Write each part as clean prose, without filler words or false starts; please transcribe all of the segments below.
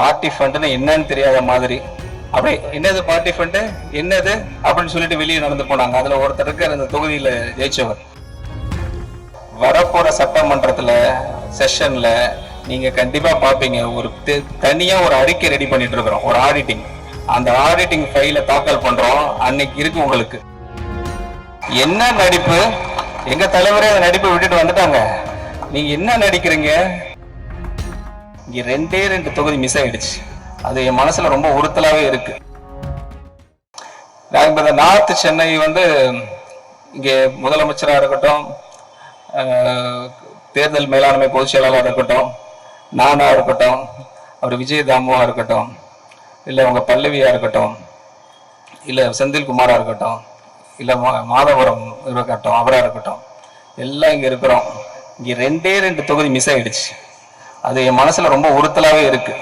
Party ஃபண்டுன்னு என்னன்னு தெரியாத மாதிரி அப்படியே என்னது பார்ட்டி ஃபண்டு என்னது அப்படின்னு சொல்லிட்டு வெளியே நடந்து போனாங்க. அதுல ஒருத்தர் இருக்கார் இந்த தொகுதியில ஜெயிச்சவர். வரப்போற சட்டமன்றத்துல செஷன்ல நீங்க கண்டிப்பா பாப்பீங்க, ஒரு தனியா ஒரு அறிக்கை ரெடி பண்ணிட்டு இருக்கிறோம், ஒரு ஆடிட்டிங். அந்த ஆடிட்டிங் ஃபைல தாக்கல் பண்றோம். அன்னைக்கு இருக்கு உங்களுக்கு என்ன நடிப்பு. எங்க தலைவரே அந்த நடிப்பை விட்டுட்டு வந்துட்டாங்க. நீங்க என்ன நடிக்கிறீங்க? இங்க 2 தொகுதி மிஸ் ஆயிடுச்சு. அது என் மனசுல ரொம்ப உறுத்தலாவே இருக்கு. நாங்க இந்த நார்த் சென்னை இங்க முதலமைச்சரா இருக்கட்டும், தேர்தல் மேலாண்மை பொதுச் செயலாளராக இருக்கட்டும், நானா இருக்கட்டும், அவர் விஜய் தாமுவா இருக்கட்டும், இல்ல உங்க பல்லவியா இருக்கட்டும், இல்ல செந்தில்குமாரா இருக்கட்டும், இல்ல மாதவரம் இருக்கட்டும், அவரா இருக்கட்டும், எல்லாம் இங்க இருக்கிறோம். இங்க 2 தொகுதி மிஸ் ஆயிடுச்சு. அது என் மனசுல ரொம்ப உறுத்தலாவே இருக்கு.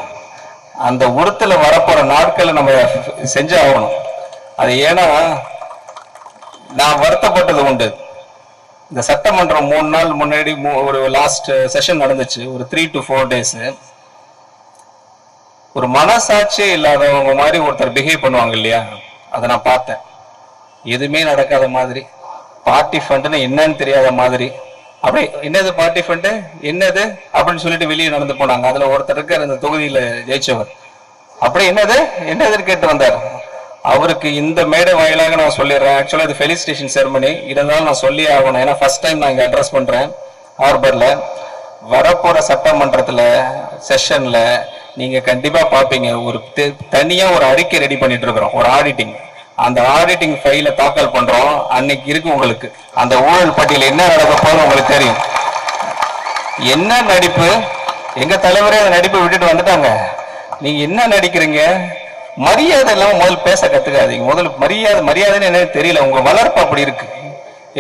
அந்த உறுத்தல வரப்போற நாட்களை நம்ம செஞ்சு ஆகணும். அது ஏன்னா நான் வருத்தப்பட்டது உண்டு. இந்த சட்டமன்றம் 3 நாள் முன்னாடி ஒரு லாஸ்ட் செஷன் நடந்துச்சு, ஒரு 3 to 4 days. ஒரு மனசாட்சியே இல்லாதவங்க மாதிரி ஒருத்தர் பிஹேவ் பண்ணுவாங்க இல்லையா, அதை நான் பார்த்தேன். எதுவுமே நடக்காத மாதிரி, பார்ட்டி ஃபண்டுன்னு என்னன்னு தெரியாத மாதிரி, அப்படியே என்னது பார்ட்டி ஃபண்டு என்னது அப்படின்னு சொல்லிட்டு வெளியே நடந்து போனாங்க. அதுல ஒருத்தர் இருக்கார் இந்த தொகுதியில ஜெயிச்சவர். அப்படியே என்னது கேட்டு வந்தார். அவருக்கு இந்த மேடை வாயிலாக நான் சொல்லிடுறேன். ஆக்சுவலா இது ஃபெலிசிட்டேஷன் செரமனி, இருந்தாலும் நான் சொல்லி ஆகணும். ஏன்னா ஃபர்ஸ்ட் டைம் நான் இங்க அட்ரஸ் பண்றேன் ஹார்பர்ல. வரப்போற சட்டமன்றத்துல செஷன்ல நீங்க கண்டிப்பா பாப்பீங்க, ஒரு தனியா ஒரு அறிக்கை ரெடி பண்ணிட்டு இருக்கிறோம், ஒரு ஆடிட்டிங். அந்த ஆடிட்டிங் ஃபைல தாக்கல் பண்றோம். அன்னைக்கு இருக்கு உங்களுக்கு அந்த ஊழல் பட்டியல் என்ன நடக்க போதும் உங்களுக்கு தெரியும். என்ன நடிப்பு. எங்க தலைவரே அந்த நடிப்பை விட்டுட்டு வந்துட்டாங்க. நீங்க என்ன நடிக்கிறீங்க? மரியாதை இல்லாம முதல்ல பேச கத்துக்காதீங்க. முதல்ல மரியாதைன்னு என்ன தெரியல, உங்க வளர்ப்பு அப்படி இருக்கு.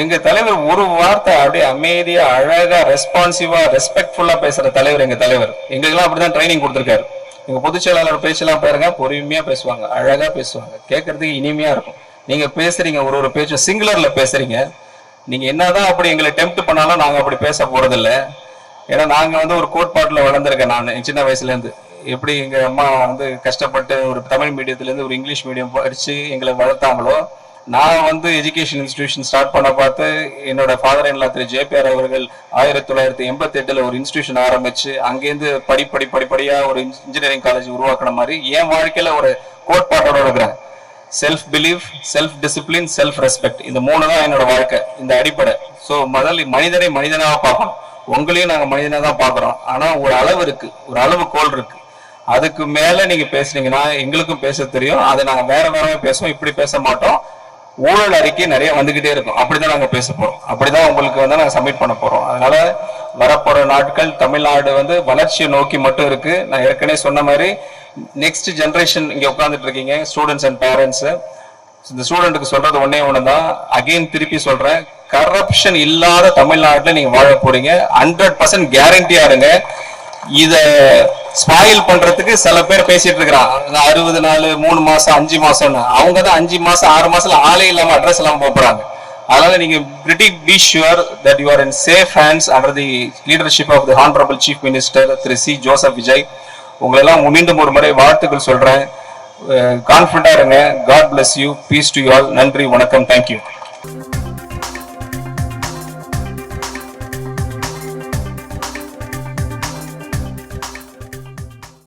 எங்க தலைவர் ஒரு வார்த்தை அப்படியே அமைதியா அழகா ரெஸ்பான்சிவா ரெஸ்பெக்ட்ஃபுல்லா பேசுற தலைவர் எங்க தலைவர். எங்களுக்கெல்லாம் அப்படிதான் ட்ரைனிங் கொடுத்திருக்காரு. எங்க பொதுச் செயலாளர் பேச்செல்லாம் பாருங்க, பொறுமையா பேசுவாங்க, அழகா பேசுவாங்க, கேட்கறதுக்கு இனிமையா இருக்கும். நீங்க பேசுறீங்க, ஒரு பேச்சும் சிங்குலர்ல பேசுறீங்க. நீங்க என்னதான் அப்படி எங்களை டெம்ப்ட் பண்ணாலும் நாங்க அப்படி பேச போறது இல்லை. ஏன்னா நாங்க ஒரு கோட்பாட்டுல வளர்ந்துருக்கேன். நான் சின்ன வயசுல இருந்து எப்படி எங்க அம்மா கஷ்டப்பட்டு ஒரு தமிழ் மீடியத்துல இருந்து ஒரு இங்கிலீஷ் மீடியம் படிச்சு எங்களை வளர்த்தாங்களோ, நான் எஜுகேஷன் இன்ஸ்டிடியூஷன் ஸ்டார்ட் பண்ண பார்த்து என்னோட father in law Thiru JPR அவர்கள் 1988 ஒரு இன்ஸ்டிடியூஷன் ஆரம்பிச்சு அங்கேருந்து படிப்படியா ஒரு இன்ஜினியரிங் காலேஜ் உருவாக்குன மாதிரி என் வாழ்க்கையில ஒரு கோட்பாட்டோட இருக்கிறேன். Self belief, self discipline, self respect, இந்த 3 தான் என்னோட வாழ்க்கை, இந்த அடிப்படை. ஸோ முதல்ல மனிதனை மனிதனாக பார்க்கணும். உங்களையும் நாங்க மனிதனா தான் பாக்குறோம். ஆனா ஒரு அளவு இருக்கு, ஒரு அளவு கோல் இருக்கு. அதுக்கு மேல நீங்க பேசுனீங்கன்னா எங்களுக்கும் பேச தெரியும். அதை நாங்க வேற பேசுவோம், இப்படி பேச மாட்டோம். ஊழல் அறிக்கை நிறைய வந்துகிட்டே இருக்கும், அப்படிதான் நாங்க பேச போறோம், அப்படிதான் உங்களுக்கு நாங்க சப்மிட் பண்ண போறோம். அதனால வரப்போற நாட்கள் தமிழ்நாடு வளர்ச்சியை நோக்கி மட்டும் இருக்கு. நான் ஏற்கனவே சொன்ன மாதிரி நெக்ஸ்ட் ஜெனரேஷன் இங்க உட்கார்ந்துட்டு இருக்கீங்க, ஸ்டூடெண்ட்ஸ் அண்ட் பேரண்ட்ஸ். இந்த ஸ்டூடெண்ட்டுக்கு சொல்றது ஒண்ணுதான், அகைன் திருப்பி சொல்றேன், கரப்ஷன் இல்லாத தமிழ்நாட்டுல நீங்க வாழ போறீங்க. 100% கேரண்டியா இருங்க. இத ஸ்பாயில் பண்றதுக்கு சில பேர் பேசிட்டு இருக்கிறான், 60 நாள் 3 மாசம் 5 மாசம். அவங்க தான் 5 மாசம் 6 மாசத்துல ஆளே இல்லாம அட்ரஸ் எல்லாம் போறாங்க. அதனால நீங்க be sure that you are in safe hands under the leadership of the Honorable Chief Minister Thiru C. Joseph Vijay. உங்களெல்லாம் மீண்டும் ஒரு முறை வாழ்த்துக்கள் சொல்றேன். கான்ஃபிடண்டா இருங்க. God bless you. Peace to you all. நன்றி, வணக்கம். Thank you.